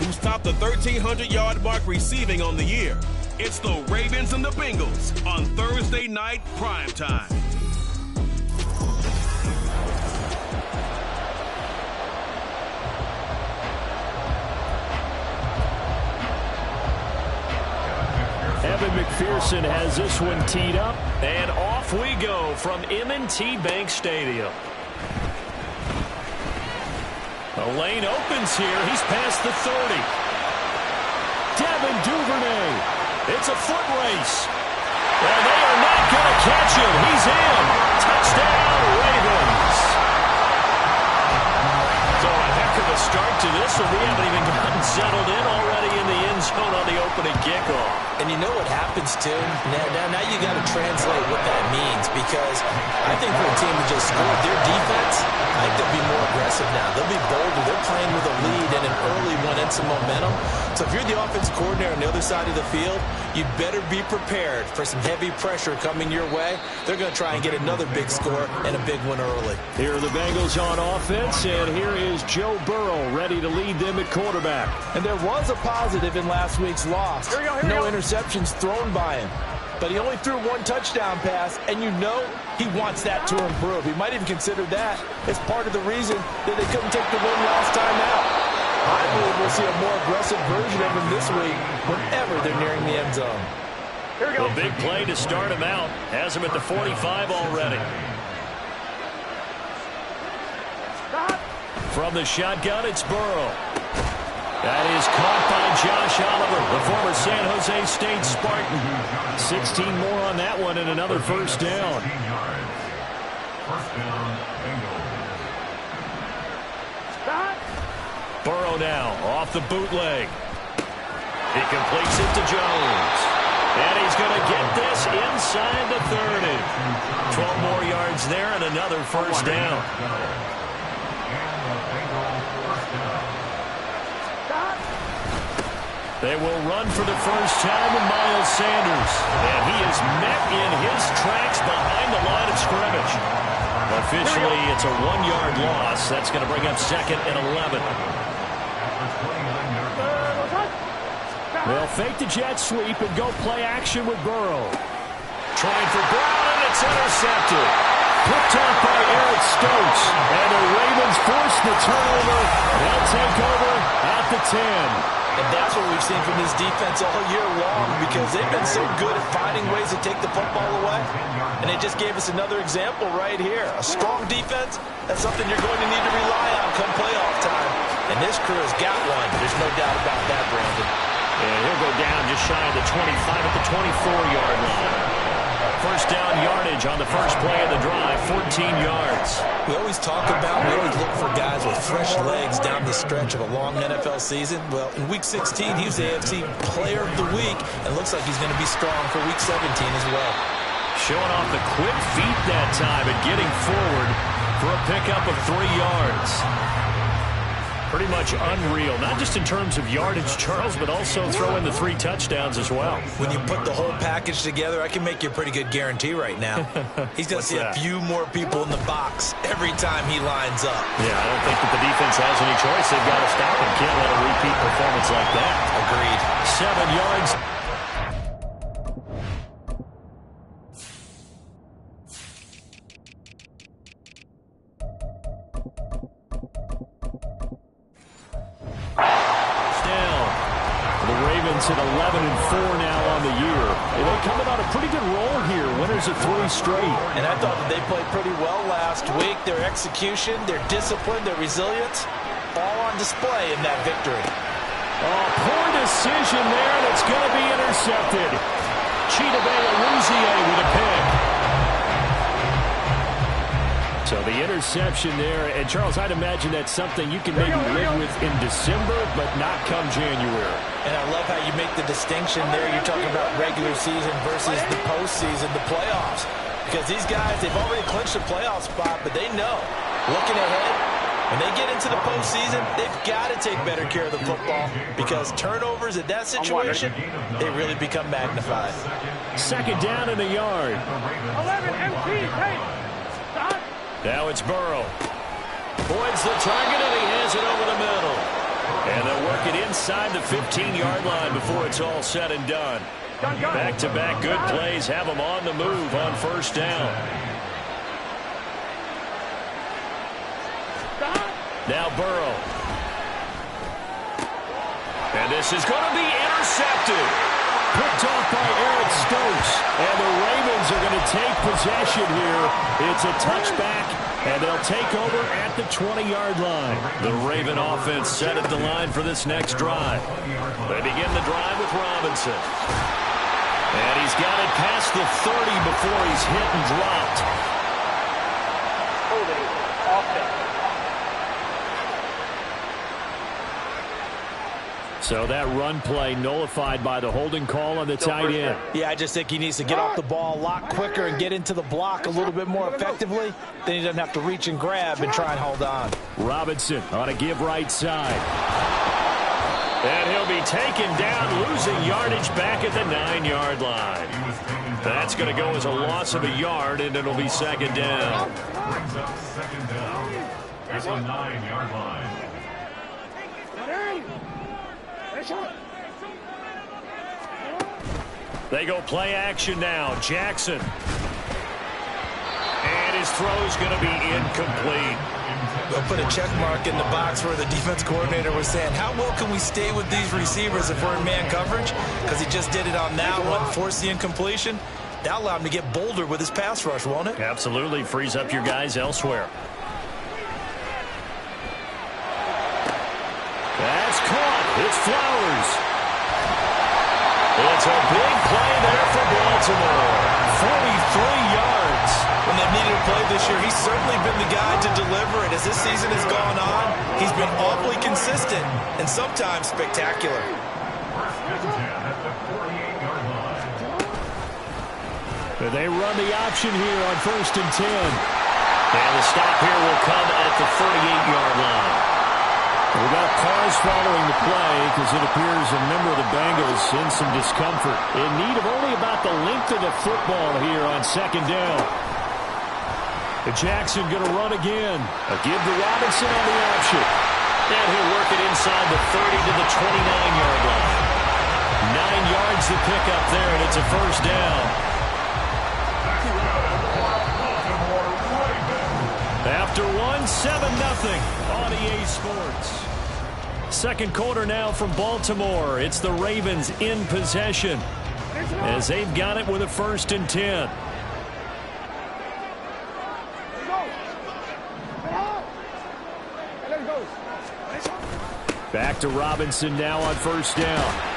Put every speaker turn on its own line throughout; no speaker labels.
who's topped the 1,300-yard mark receiving on the year. It's the Ravens and the Bengals on Thursday night primetime.
Evan McPherson has this one teed up, and off we go from M&T Bank Stadium. The lane opens here. He's past the 30. Devin Duvernay. It's a foot race. And they are not going to catch him. He's in. Touchdown, Ravens. So a heck of a start to this one. We haven't even gotten settled in already in the end zone on the opening kickoff.
And you know what happens, too? Now you got to translate what that means, because I think for a team that just scored their defense, I think they'll be more aggressive now. They'll be bolder. They're playing with a lead and an early one and some momentum. So if you're the offensive coordinator on the other side of the field, you'd better be prepared for some heavy pressure coming your way. They're going to try and get another big score and a big one early.
Here are the Bengals on offense, and here is Joe Burrow ready to lead them at quarterback.
And there was a positive in last week's loss. No interceptions thrown by him. But he only threw one touchdown pass, and you know he wants that to improve. He might even consider that as part of the reason that they couldn't take the win last time out. I believe we'll see a more aggressive version of him this week whenever they're nearing the end zone.
A big play to start him out. Has him at the 45 already. From the shotgun, it's Burrow. That is caught by Josh Oliver, the former San Jose State Spartan. 16 more on that one and another first down. Burrow now off the bootleg. He completes it to Jones. And he's going to get this inside the 30. 12 more yards there and another first down. They will run for the first time with Miles Sanders. And he is met in his tracks behind the line of scrimmage. Officially, it's a 1-yard loss. That's going to bring up 2nd and 11. They'll fake the jet sweep and go play action with Burrow. Trying for Brown, and it's intercepted. Picked off by Eric Stokes. And the Ravens force the turnover. They'll take over at the 10.
And that's what we've seen from this defense all year long, because they've been so good at finding ways to take the football away. And they just gave us another example right here. A strong defense, that's something you're going to need to rely on come playoff time. And this crew has got one. There's no doubt about that, Brandon.
And he'll go down just shy of the 25 at the 24-yard line. First down yardage on the first play of the drive, 14 yards.
We always look for guys with fresh legs down the stretch of a long NFL season. Well, in Week 16, he was the AFC Player of the Week, and looks like he's going to be strong for Week 17 as well.
Showing off the quick feet that time and getting forward for a pickup of 3 yards. Pretty much unreal, not just in terms of yardage, Charles, but also throw in the 3 touchdowns as well.
When you put the whole package together, I can make you a pretty good guarantee right now. He's going to see a few more people in the box every time he lines up.
Yeah, I don't think that the defense has any choice. They've got to stop him. Can't let a repeat performance like that.
Agreed.
7 yards. At 11-4 now on the year. And they're coming on a pretty good roll here. Winners of 3 straight.
And I thought that they played pretty well last week. Their execution, their discipline, their resilience, all on display in that victory.
Oh, poor decision there, and it's going to be intercepted. Chidobe with a pick. So the interception there, and Charles, I'd imagine that's something you can maybe live with in December, but not come January.
And I love how you make the distinction there. You're talking about regular season versus the postseason, the playoffs. Because these guys, they've already clinched a playoff spot, but they know, looking ahead, when they get into the postseason, they've got to take better care of the football, because turnovers in that situation, they really become magnified.
2nd down in the yard.
11 MT,
Now it's Burrow. Points the target, and he has it over the middle. And they'll work it inside the 15-yard line before it's all said and done. Back-to-back good plays have them on the move on first down. Now Burrow. And this is going to be intercepted. Picked off by Eric Stokes. And the Ravens are going to take possession here. It's a touchback, and they'll take over at the 20-yard line. The Raven offense set at the line for this next drive. They begin the drive with Robinson. And he's got it past the 30 before he's hit and dropped.
Holding offense.
So that run play nullified by the holding call on the tight end.
Yeah, I just think he needs to get off the ball a lot quicker and get into the block a little bit more effectively. Then he doesn't have to reach and grab and try and hold on.
Robinson on a give right side. And he'll be taken down, losing yardage back at the 9-yard line. That's going to go as a loss of a yard, and it'll be second down.
Brings up second down at the 9-yard line.
They go play action now. Jackson. And his throw's going to be incomplete.
They'll put a check mark in the box where the defense coordinator was saying, how well can we stay with these receivers if we're in man coverage? Because he just did it on that one, forced the incompletion. That'll allow him to get bolder with his pass rush, won't it?
Absolutely. Frees up your guys elsewhere. That's caught. It's Flowers. It's a big play there for Baltimore. 43 yards.
When they've needed a play this year, he's certainly been the guy to deliver it. As this season has gone on, he's been awfully consistent and sometimes spectacular.
First and 10 at the 48-yard line.
They run the option here on first and 10. And the stop here will come at the 38-yard line. We got a pause following the play because it appears a member of the Bengals in some discomfort. In need of only about the length of the football here on second down. Jackson going to run again. A give to Robinson on the option. And he'll work it inside the 30 to the 29-yard line. 9 yards to pick up there, and it's a first down. After one, 7-0 on EA Sports. Second quarter now from Baltimore. It's the Ravens in possession as they've got it with a first and 10. Back to Robinson now on first down.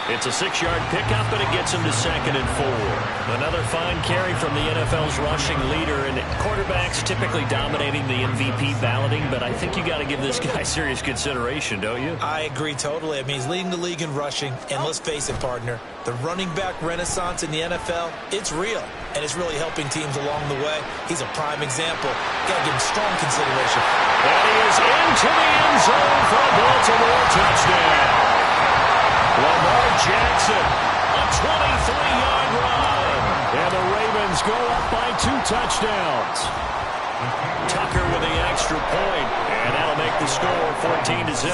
It's a 6-yard pickup, but it gets him to second and 4. Another fine carry from the NFL's rushing leader, and quarterbacks typically dominating the MVP balloting, but I think you got to give this guy serious consideration, don't you?
I agree totally. I mean, he's leading the league in rushing, and let's face it, partner, the running back renaissance in the NFL, it's real, and it's really helping teams along the way. He's a prime example. Got to give him strong consideration.
And he is into the end zone for a Baltimore touchdown. Lamar Jackson, a 23-yard run. And the Ravens go up by 2 touchdowns. Tucker with the extra point, and that'll make the score 14-0.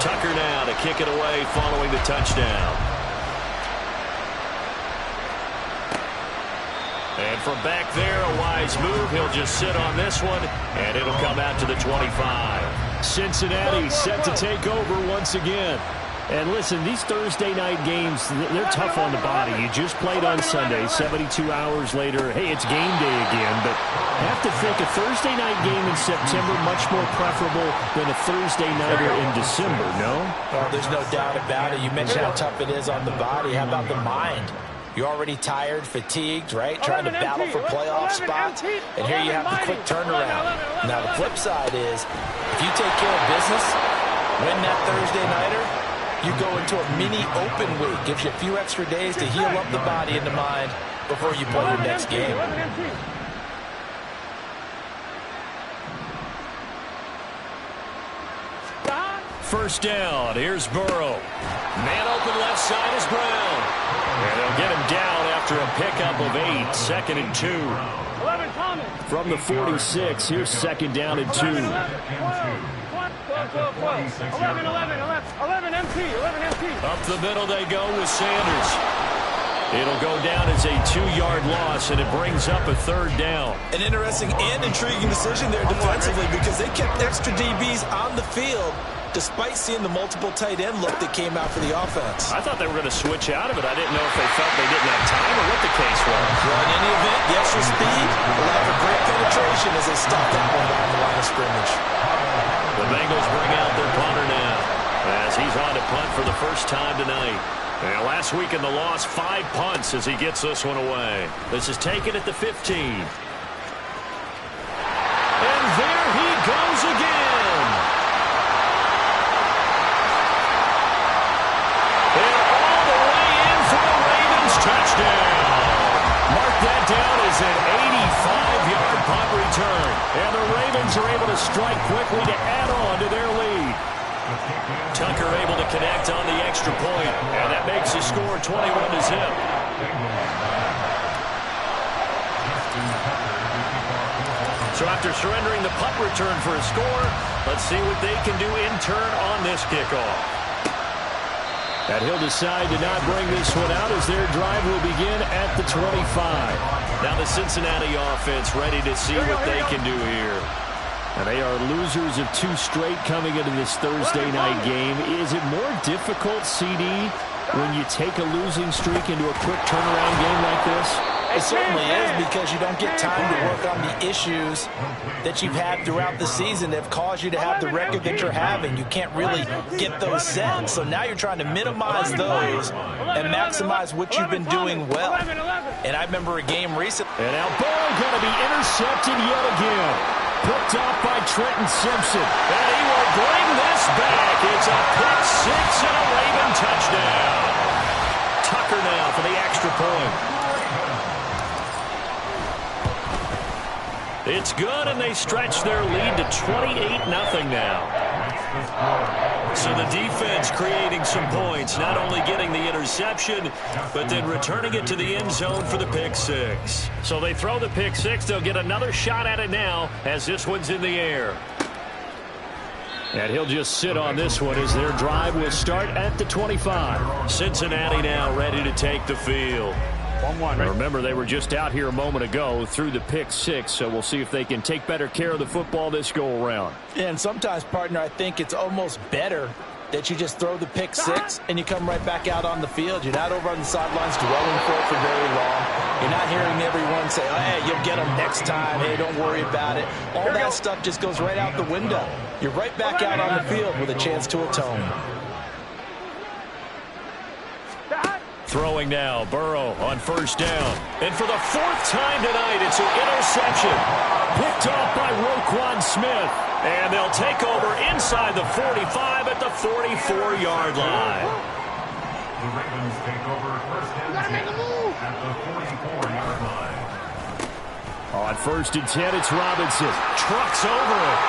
Tucker now to kick it away following the touchdown. And from back there, a wise move. He'll just sit on this one, and it'll come out to the 25. Cincinnati set to take over once again. And listen, these Thursday night games, they're tough on the body. You just played on Sunday, 72 hours later. Hey, it's game day again. But I have to think a Thursday night game in September much more preferable than a Thursday nighter in December, no?
Well, there's no doubt about it. You mentioned how tough it is on the body. How about the mind? You're already tired, fatigued, right? Trying to battle for playoff spots. And here you have the quick turnaround. Now, the flip side is, if you take care of business, win that Thursday nighter, you go into a mini open week. Gives you a few extra days to heal up the body and the mind before you play your next game.
First down. Here's Burrow. Man open left side is Brown. And they'll get him down after after a pickup of 8, 2nd and 2.
11, Thomas.
From the 46, here's 2nd down and 2.
11, 11, 11 MT, 11 MT.
Up the middle they go with Sanders. It'll go down as a 2-yard loss, and it brings up a 3rd down.
An interesting and intriguing decision there defensively because they kept extra DBs on the field despite seeing the multiple tight end look that came out for the offense.
I thought they were going to switch out of it. I didn't know if they felt they didn't have time or what the case was.
Well, in any event, the extra speed allowed for great penetration as they stopped that one down the line of scrimmage.
The Bengals bring out their punter now as he's on to punt for the first time tonight. And last week in the loss, 5 punts as he gets this one away. This is taken at the 15. And there he goes again. And all the way in for the Ravens touchdown. Mark that down as an 85-yard punt return. And the Ravens are able to strike quickly to add on to their lead. Tucker able to connect on the extra point, and that makes the score 21-0. So after surrendering the punt return for a score, let's see what they can do in turn on this kickoff. And he'll decide to not bring this one out as their drive will begin at the 25. Now the Cincinnati offense ready to see what they can do here. And they are losers of 2 straight coming into this Thursday night game. Is it more difficult, CD, when you take a losing streak into a quick turnaround game like this?
It certainly is, because you don't get time to work on the issues that you've had throughout the season that have caused you to have the record that you're having. You can't really get those set. So now you're trying to minimize those and maximize what you've been doing well. And I remember a game recently.
And now ball going to be intercepted yet again. Picked off by Trenton Simpson. And he will bring this back. It's a pick 6 and a Raven touchdown. Tucker now for the extra point. It's good, and they stretch their lead to 28-0 now. So the defense creating some points, not only getting the interception, but then returning it to the end zone for the pick 6. So they throw the pick 6. They'll get another shot at it now as this one's in the air. And he'll just sit on this one as their drive will start at the 25. Cincinnati now ready to take the field.
1-1, right?
Remember, they were just out here a moment ago through the pick 6, so we'll see if they can take better care of the football this go-around.
And sometimes, partner, I think it's almost better that you just throw the pick 6 and you come right back out on the field. You're not over on the sidelines dwelling for it for very long. You're not hearing everyone say, oh, hey, you'll get them next time. Hey, don't worry about it. All that stuff just goes right out the window. You're right back out on the field with a chance to atone.
Throwing now, Burrow on first down. And for the 4th time tonight, it's an interception. Picked off by Roquan Smith. And they'll take over inside the 45 at the 44-yard line.
The Ravens take over first and 10 at the 44-yard line.
On first and 10, it's Robinson. Trucks over it.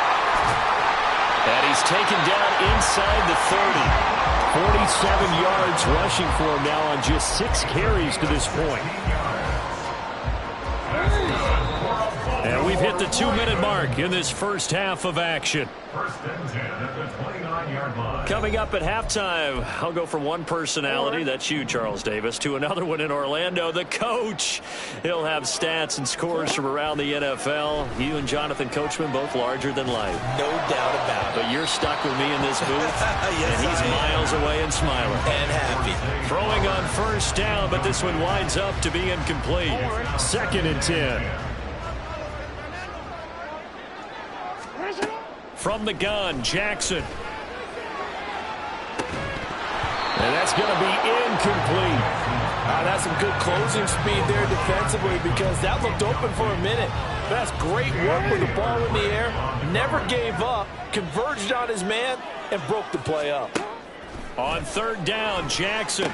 And he's taken down inside the 30. 47 yards rushing for him now on just 6 carries to this point. And we've hit the 2-minute mark in this first half of action.
First and 10 at the 29-yard line.
Coming up at halftime, I'll go from one personality, that's you, Charles Davis, to another one in Orlando, the coach. He'll have stats and scores from around the NFL. You and Jonathan Coachman, both larger than life.
No doubt about it.
But you're stuck with me in this booth,
Yes,
and he's miles away and smiling.
And happy.
Throwing on first down, but this one winds up to be incomplete. 2nd and 10. From the gun, Jackson. And that's going to be incomplete.
That's some good closing speed there defensively, because that looked open for a minute. That's great work with the ball in the air. Never gave up, converged on his man, and broke the play up.
On 3rd down, Jackson.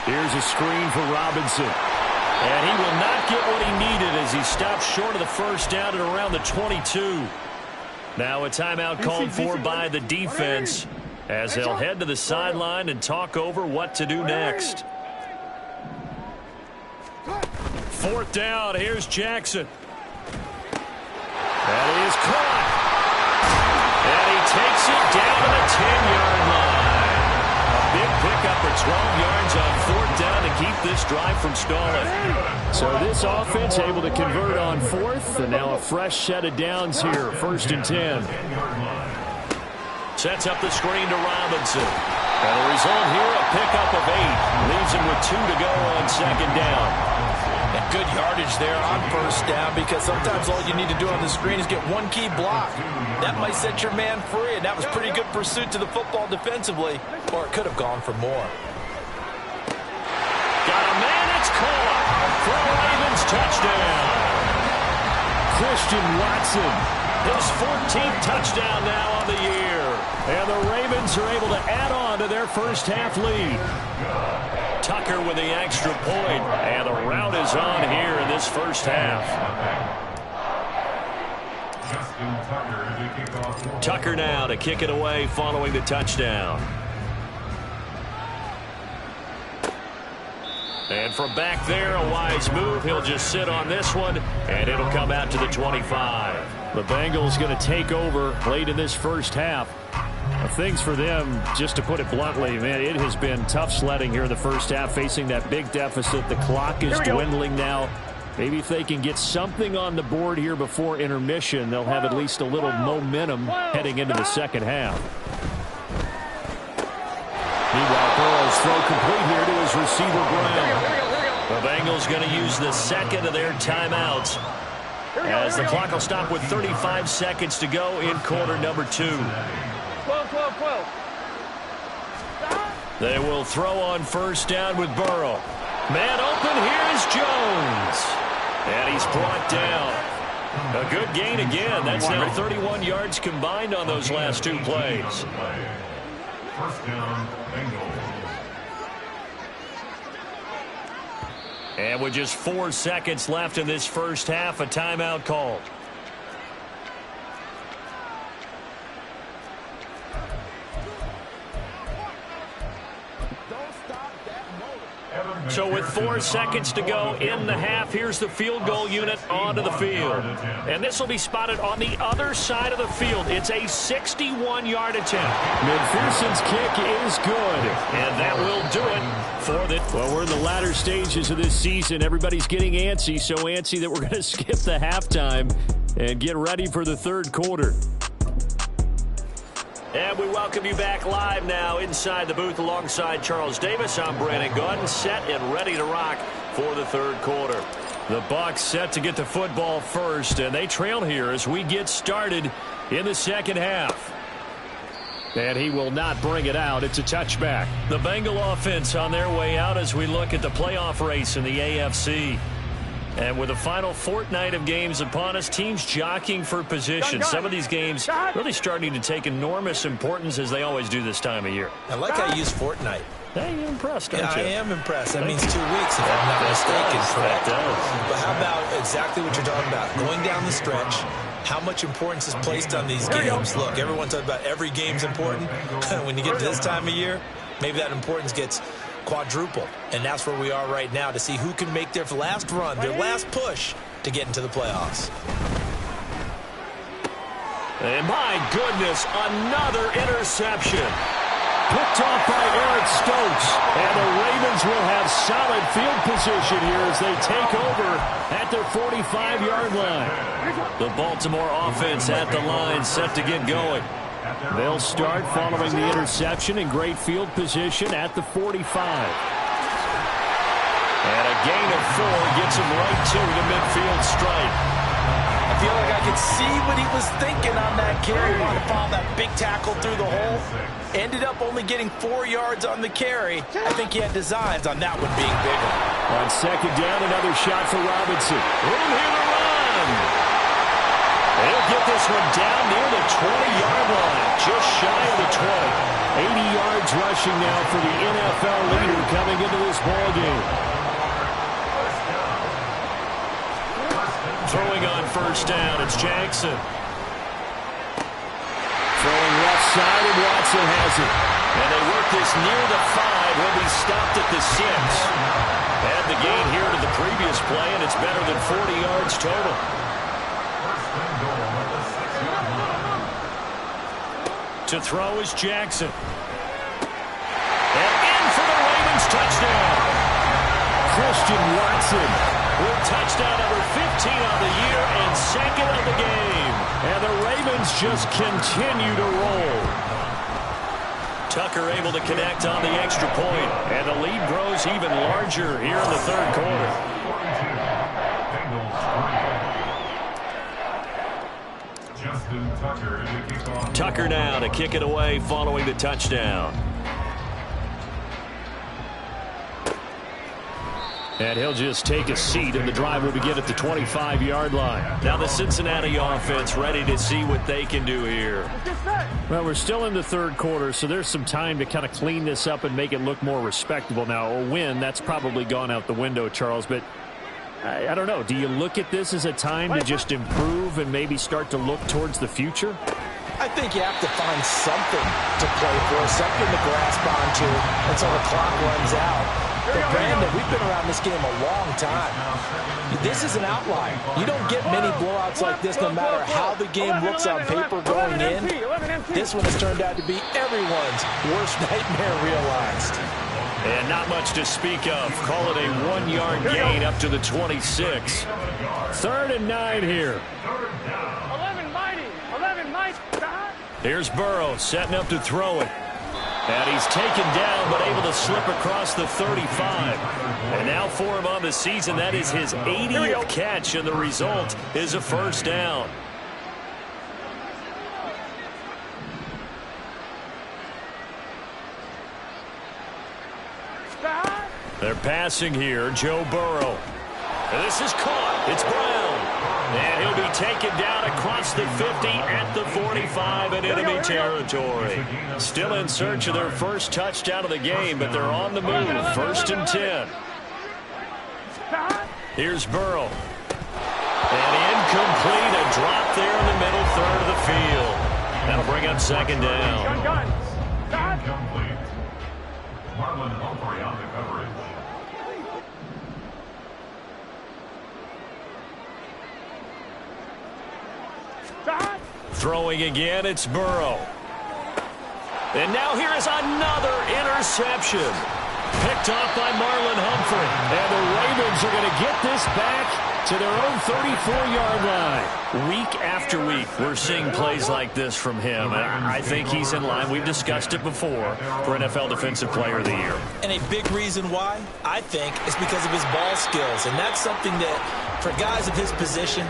Here's a screen for Robinson. And he will not get what he needed as he stops short of the first down at around the 22. Now a timeout called for by the defense as they'll head to the sideline and talk over what to do next. 4th down. Here's Jackson. That is caught. And he takes it down to the 10-yard line. A big pickup for 12 yards on 4th down to keep this drive from stalling. So this offense able to convert on 4th, and now a fresh set of downs here. 1st and 10. Sets up the screen to Robinson. And the result here, a pickup of 8. Leaves him with 2 to go on 2nd down.
And good yardage there on 1st down, because sometimes all you need to do on the screen is get one key block. That might set your man free, and that was pretty good pursuit to the football defensively, or it could have gone for more.
Got a man, it's caught for a Ravens touchdown. Christian Watson, his 14th touchdown now on the year. And the Ravens are able to add on to their first half lead. Tucker with the extra point, and the route is on here in this first half. Tucker now to kick it away following the touchdown. And from back there, a wise move. He'll just sit on this one, and it'll come out to the 25. The Bengals going to take over late in this first half. Things for them, just to put it bluntly, man, it has been tough sledding here in the first half, facing that big deficit. The clock is dwindling now. Maybe if they can get something on the board here before intermission, they'll have at least a little momentum heading into the second half. Meanwhile, Burrow's throw complete here to his receiver, Brown. The Bengals going to use the second of their timeouts, as the clock will stop with 35 seconds to go in quarter number 2.
12.
They will throw on 1st down with Burrow. Man open, here is Jones. And he's brought down. A good gain again. That's now 31 yards combined on those last 2 plays.
1st down, Bengals.
And with just 4 seconds left in this first half, a timeout called. So with 4 seconds to go in the half, here's the field goal unit onto the field. And this will be spotted on the other side of the field. It's a 61-yard attempt. McPherson's kick is good. And that will do it for the... Well, we're in the latter stages of this season. Everybody's getting antsy, so antsy that we're going to skip the halftime and get ready for the 3rd quarter. And we welcome you back live now inside the booth alongside Charles Davis. I'm Brandon Gaudin, set and ready to rock for the 3rd quarter. The Bucs set to get the football first, and they trail here as we get started in the second half. And he will not bring it out. It's a touchback. The Bengal offense on their way out as we look at the playoff race in the AFC. And with the final fortnight of games upon us, teams jockeying for position. Some of these games really starting to take enormous importance, as they always do this time of year.
I like how you use fortnight.
Hey, you're impressed, aren't you?
I am impressed. That means 2 weeks, if I'm not mistaken.
That does.
But how about exactly what you're talking about? Going down the stretch, how much importance is placed on these games? Look, everyone talks about every game's important. When you get to this time of year, maybe that importance gets quadruple, and that's where we are right now, to see who can make their last run, their last push to get into the playoffs.
And my goodness, another interception. Picked off by Eric Stokes, and the Ravens will have solid field position here as they take over at their 45-yard line. The Baltimore offense at the line, set to get going. They'll start following the interception in great field position at the 45. And a gain of 4 gets him right to the midfield stripe.
I feel like I could see what he was thinking on that carry. Wanted to follow that big tackle through the hole. Ended up only getting 4 yards on the carry. I think he had designs on that one being bigger.
On 2nd down, another shot for Robinson. Room here to run. They'll get this one down near the 20-yard line, just shy of the 20. 80 yards rushing now for the NFL leader coming into this ballgame. Throwing on 1st down, it's Jackson. Throwing left side, and Watson has it. And they work this near the 5. He'll be stopped at the 6. Add the gain here to the previous play, and it's better than 40 yards total. To throw is Jackson. And in for the Ravens touchdown. Christian Watson with touchdown number 15 on the year and second of the game. And the Ravens just continue to roll. Tucker able to connect on the extra point, and the lead grows even larger here in the third quarter. Tucker now to kick it away following the touchdown. And he'll just take a seat, and the drive will begin at the 25-yard line. Now the Cincinnati offense ready to see what they can do here.
Well, we're still in the third quarter, so there's some time to kind of clean this up and make it look more respectable. Now, a win, that's probably gone out the window, Charles, but I don't know. Do you look at this as a time to just improve and maybe start to look towards the future?
I think you have to find something to play for, something to grasp onto until the clock runs out. But Brandon, we've been around this game a long time. This is an outlier. You don't get many blowouts like this no matter how the game looks on paper going in. This one has turned out to be everyone's worst nightmare realized.
And not much to speak of. Call it a 1-yard gain up to the 26.
3rd and 9 here.
11 mighty. 11 mighty.
Here's Burrow setting up to throw it. And he's taken down, but able to slip across the 35. And now for him on the season, that is his 80th catch, and the result is a first down. They're passing here, Joe Burrow. And this is caught. It's Brown. And he'll be taken down across the 50 at the 45 in enemy territory. Still in search of their first touchdown of the game, but they're on the move. 1st and 10. Here's Burrow. And incomplete. A drop there in the middle third of the field. That'll bring up 2nd down.
Incomplete. Marlon Humphrey on the coverage.
Throwing again, it's Burrow. And now here is another interception. Picked off by Marlon Humphrey.
And the Ravens are going to get this back to their own 34-yard line.
Week after week, we're seeing plays like this from him. And I think he's in line. We've discussed it before for NFL Defensive Player of the Year.
And a big reason why, I think, is because of his ball skills. And that's something that, for guys of his position,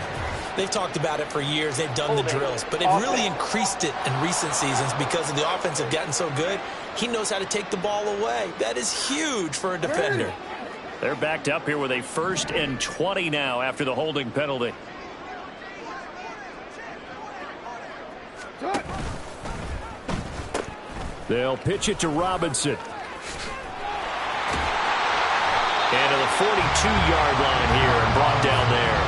they've talked about it for years. They've done the drills. But they've really increased it in recent seasons because of the offense have gotten so good. He knows how to take the ball away. That is huge for a defender.
They're backed up here with a 1st and 20 now after the holding penalty.
They'll pitch it to Robinson.
And to the 42-yard line here and brought down there.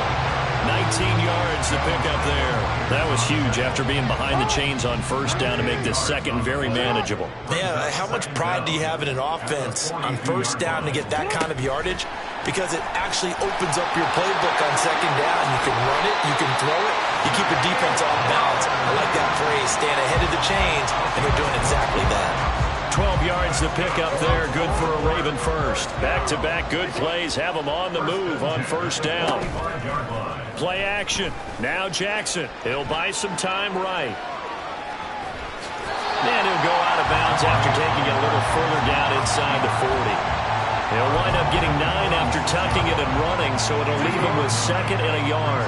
19 yards to pick up there. That was huge after being behind the chains on 1st down to make this 2nd very manageable.
Yeah, how much pride do you have in an offense on 1st down to get that kind of yardage? Because it actually opens up your playbook on 2nd down. You can run it, you can throw it, you keep your defense off balance. I like that phrase, stand ahead of the chains, and they're doing exactly that.
12 yards to pick up there. Good for a Raven first. Back-to-back good plays have them on the move on 1st down. Play action. Now Jackson. He'll buy some time right. And he'll go out of bounds after taking it a little further down inside the 40. He'll wind up getting 9 after tucking it and running, so it'll leave him with 2nd and a yard.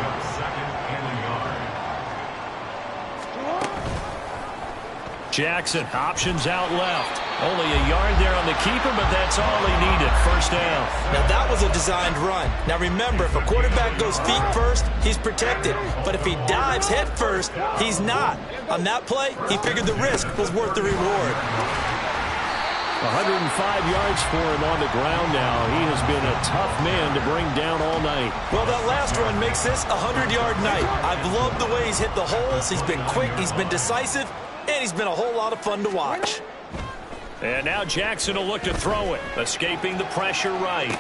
Jackson, options out left. Only a yard there on the keeper, but that's all he needed. 1st down.
Now, that was a designed run. Now, remember, if a quarterback goes feet first, he's protected. But if he dives head first, he's not. On that play, he figured the risk was worth the reward.
105 yards for him on the ground now. He has been a tough man to bring down all night.
Well, that last run makes this a 100-yard night. I've loved the way he's hit the holes. He's been quick. He's been decisive. And he's been a whole lot of fun to watch.
And now Jackson will look to throw it, escaping the pressure right.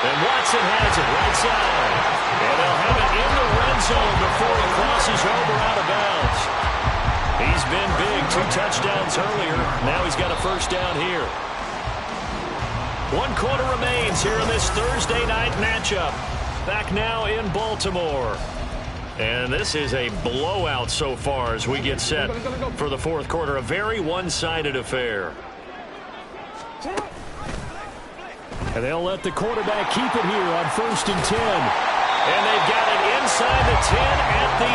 And Watson has it right side. And they'll have it in the red zone before he crosses over out of bounds. He's been big, 2 touchdowns earlier. Now he's got a first down here. 1 quarter remains here in this Thursday night matchup. Back now in Baltimore. And this is a blowout so far as we get set for the fourth quarter. A very one-sided affair. And they'll let the quarterback keep it here on 1st and 10. And they've got it inside the 10 at the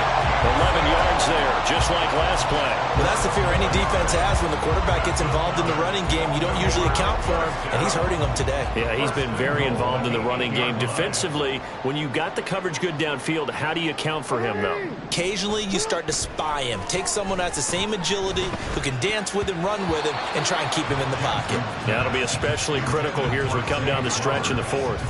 8. 11 yards there, just like last play.
Well, that's the fear any defense has when the quarterback gets involved in the running game. You don't usually account for him, and he's hurting them today.
Yeah, he's been very involved in the running game. Defensively, when you got the coverage good downfield, how do you account for him, though?
Occasionally, you start to spy him. Take someone who has the same agility, who can dance with him, run with him, and try and keep him in the pocket.
Yeah, it'll be especially critical here as we come down the stretch in the fourth.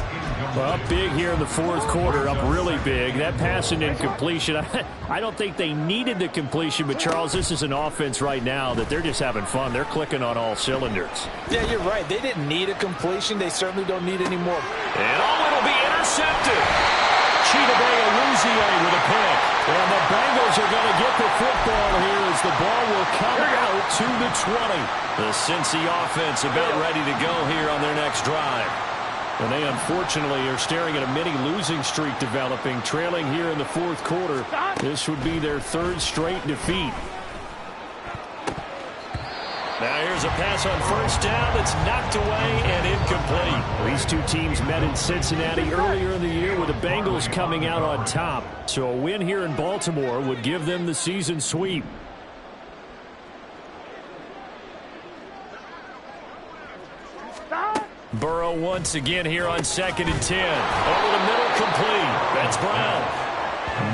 Well, up big here in the fourth quarter, up really big. That pass and incompletion, I don't think they needed the completion, but, Charles, this is an offense right now that they're just having fun. They're clicking on all cylinders.
Yeah, you're right. They didn't need a completion. They certainly don't need any more.
And it'll be intercepted. Chidobe with a pick. And the Bengals are going to get the football here as the ball will come out to the 20. The Cincy offense about ready to go here on their next drive. And they, unfortunately, are staring at a mini losing streak developing, trailing here in the fourth quarter. This would be their 3rd straight defeat. Now here's a pass on 1st down that's knocked away and incomplete. These two teams met in Cincinnati earlier in the year with the Bengals coming out on top. So a win here in Baltimore would give them the season sweep. Burrow once again here on 2nd and 10. Over the middle, complete. That's Brown.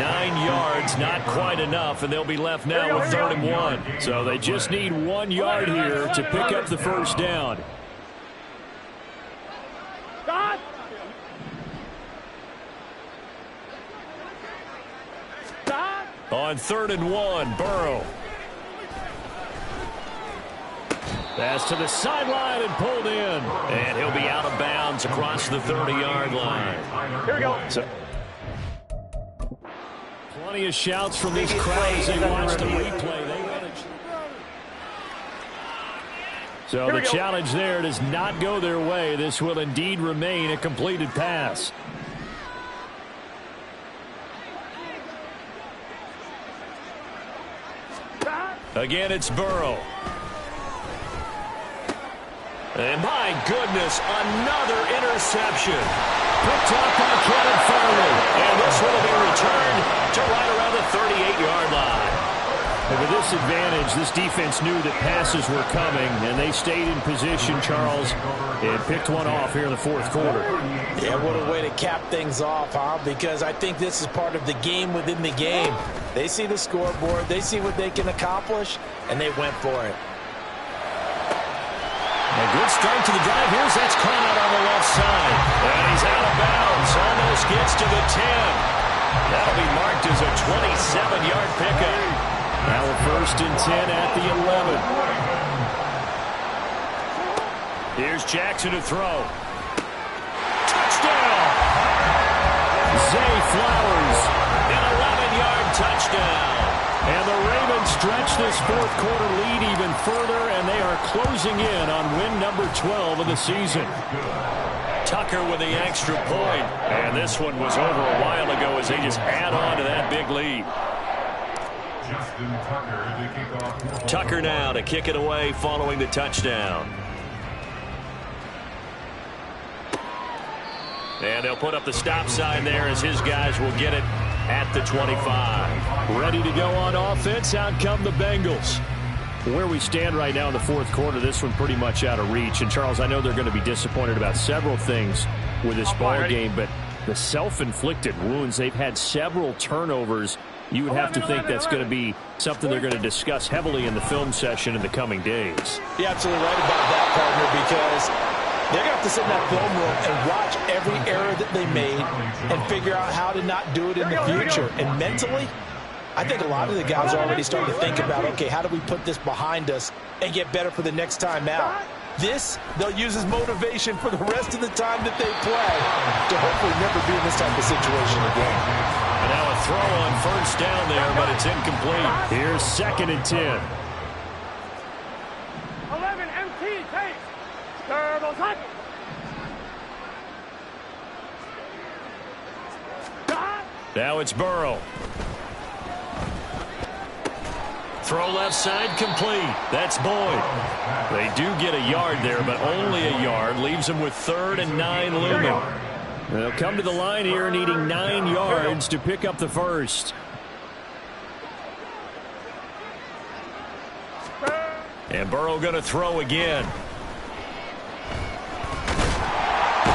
9 yards, not quite enough, and they'll be left now with 3rd and 1. So they just need 1 yard here to pick up the first down. On 3rd and 1, Burrow. Pass to the sideline and pulled in. And he'll be out of bounds across the 30-yard line.
Here we go.
So, plenty of shouts from this crowd as they watch the replay. So the challenge there does not go their way. This will indeed remain a completed pass. Again, it's Burrow. And my goodness, another interception. Picked up by Kevin Farley. And this will be returned to right around the 38-yard line. And with this advantage, this defense knew that passes were coming, and they stayed in position, Charles, and picked one off here in the fourth quarter.
Yeah, what a way to cap things off, huh? Because I think this is part of the game within the game. They see the scoreboard, they see what they can accomplish, and they went for it.
A good start to the drive. Here's that's caught out on the left side. And he's out of bounds. Almost gets to the 10. That'll be marked as a 27-yard pickup. Now a 1st and 10 at the 11. Here's Jackson to throw. Touchdown! Zay Flowers, an 11-yard touchdown. And the Ravens stretch this fourth quarter lead even further, and they are closing in on win number 12 of the season. Tucker with the extra point. And this one was over a while ago as they just add on to that big lead. Tucker now to kick it away following the touchdown. And they'll put up the stop sign there as his guys will get it at the 25. Ready to go on offense. Out come the Bengals. Where we stand right now in the fourth quarter, this one pretty much out of reach. And, Charles, I know they're going to be disappointed about several things with this ball game, but the self-inflicted wounds, they've had several turnovers. You would have to think that's going to be something they're going to discuss heavily in the film session in the coming days.
You're absolutely right about that, partner, because they're going to have to sit in that film room and watch every error that they made and figure out how to not do it in the future. And mentally, I think a lot of the guys are already starting to think about, okay, how do we put this behind us and get better for the next time out? This, they'll use as motivation for the rest of the time that they play to hopefully never be in this type of situation again.
And now a throw on first down there, but it's incomplete. Here's 2nd and 10.
11 MT, take. Double touch.
Now it's Burrow. Throw left side complete. That's Boyd. They do get a yard there, but only a yard. Leaves them with 3rd and 9 looming. They'll come to the line here needing 9 yards to pick up the first. And Burrow going to throw again.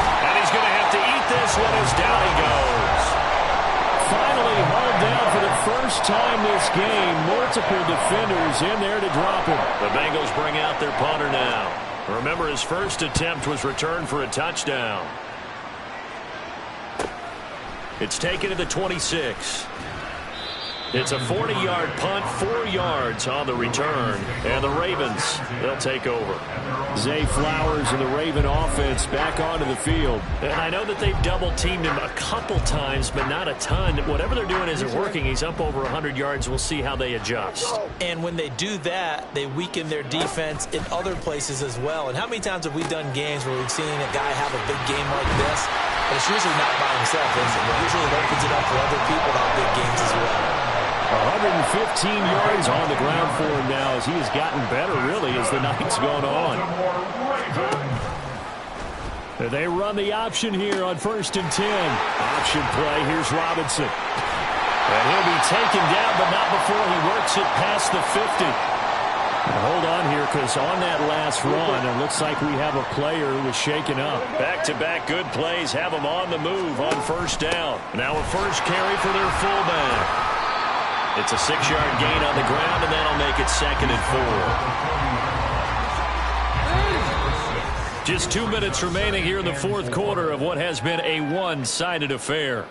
And he's going to have to eat this one as down he goes. Finally hauled down for the first time this game. Multiple defenders in there to drop him. The Bengals bring out their punter now. Remember, his first attempt was returned for a touchdown. It's taken to the 26. It's a 40-yard punt, 4 yards on the return. And the Ravens, they'll take over. Zay Flowers and the Raven offense back onto the field. And I know that they've double-teamed him a couple times, but not a ton. Whatever they're doing isn't working. He's up over 100 yards. We'll see how they adjust.
And when they do that, they weaken their defense in other places as well. And how many times have we done games where we've seen a guy have a big game like this? But it's usually not by himself, is it? Usually it opens it up for other people to have big games as well.
115 yards on the ground for him now as he has gotten better, really, as the night's gone on. They run the option here on 1st and 10. Option play. Here's Robinson. And he'll be taken down, but not before he works it past the 50. Now hold on here, because on that last run, it looks like we have a player who was shaken up. Back-to-back good plays have him on the move on 1st down. Now a first carry for their fullback. It's a 6-yard gain on the ground, and that'll make it 2nd and 4. Just 2 minutes remaining here in the 4th quarter of what has been a one-sided affair.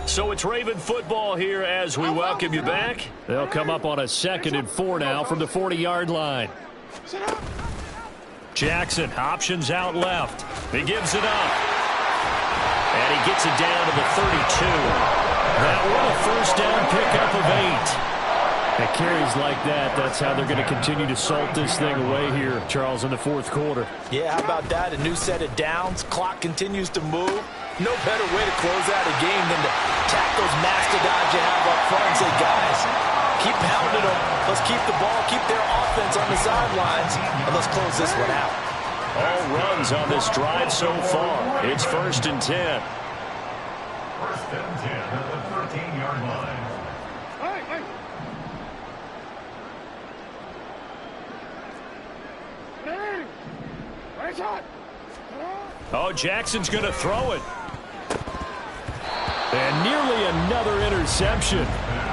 So it's Raven football here as we welcome you back. They'll come up on a 2nd and 4 now from the 40-yard line. Jackson, options out left. He gives it up. And he gets it down to the 32. That one a first down pickup of 8. At carries like that, that's how they're going to continue to salt this thing away here, Charles, in the 4th quarter.
Yeah, how about that? A new set of downs. Clock continues to move. No better way to close out a game than to tack those mastodons you have up front and say, guys, keep pounding them. Let's keep the ball, keep their offense on the sidelines, and let's close this one out.
All runs on this drive so far. It's 1st and 10.
1st and 10 at the 13-yard line.
Oh, Jackson's going to throw it. And nearly another interception.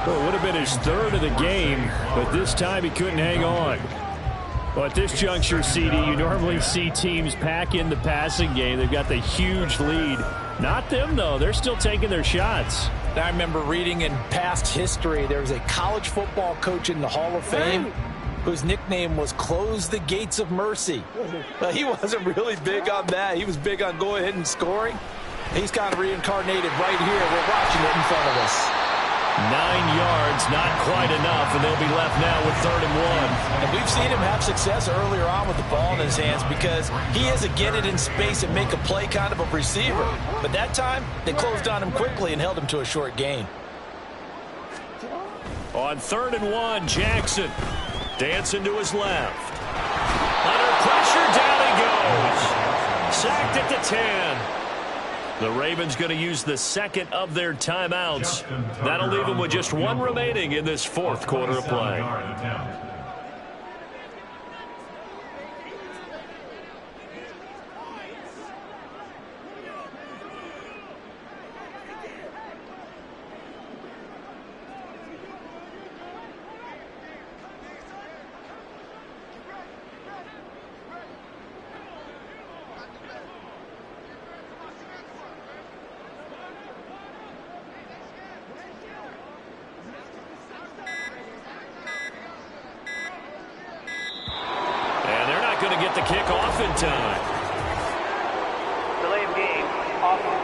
Well, it would have been his 3rd of the game, but this time he couldn't hang on. Well, at this juncture, CD, you normally see teams pack in the passing game. They've got the huge lead. Not them, though. They're still taking their shots.
I remember reading in past history, there was a college football coach in the Hall of Fame whose nickname was Close the Gates of Mercy. But he wasn't really big on that. He was big on going ahead and scoring. He's kind of reincarnated right here. We're watching it in front of us.
9 yards, not quite enough, and they'll be left now with 3rd and 1.
And we've seen him have success earlier on with the ball in his hands because he is a get it in space and make a play kind of a receiver. But that time, they closed on him quickly and held him to a short gain.
On 3rd and 1, Jackson dancing to his left. Under pressure, down he goes. Sacked at the 10. The Ravens going to use the 2nd of their timeouts. That'll leave them with just 1 remaining in this 4th quarter of play.
the kickoff in time.
Delay of game. Offense.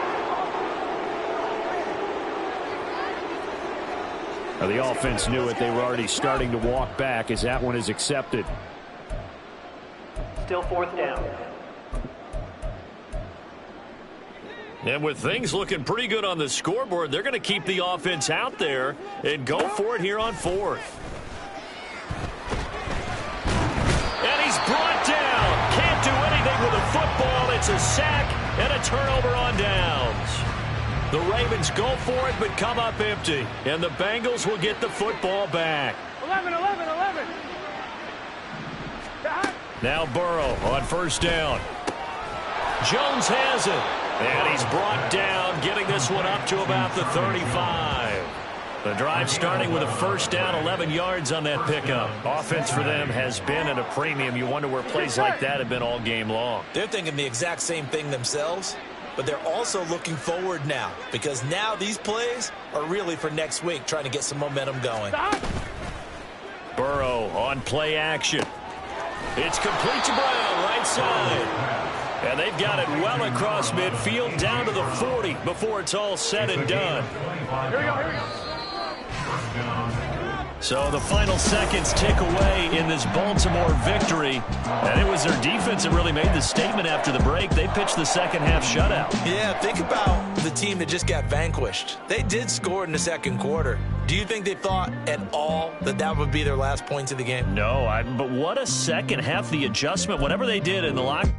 Now, the offense knew it. They were already starting to walk back as that one is accepted.
Still 4th down.
And with things looking pretty good on the scoreboard, they're going to keep the offense out there and go for it here on 4th. And he's brought down. Can't do anything with a football. It's a sack and a turnover on downs. The Ravens go for it but come up empty. And the Bengals will get the football back.
11.
Now Burrow on 1st down. Jones has it. And he's brought down, getting this one up to about the 35. The drive starting with a 1st down, 11 yards on that pickup. Offense for them has been at a premium. You wonder where plays like that have been all game long.
They're thinking the exact same thing themselves, but they're also looking forward now because now these plays are really for next week, trying to get some momentum going.
Burrow on play action. It's complete to Brown, right side. And they've got it well across midfield down to the 40 before it's all said and done.
Here we go.
So the final seconds tick away in this Baltimore victory. And it was their defense that really made the statement after the break. They pitched the second half shutout.
Yeah, think about the team that just got vanquished. They did score in the 2nd quarter. Do you think they thought at all that that would be their last points of the game?
No, but what a second half, the adjustment, whatever they did in the locker.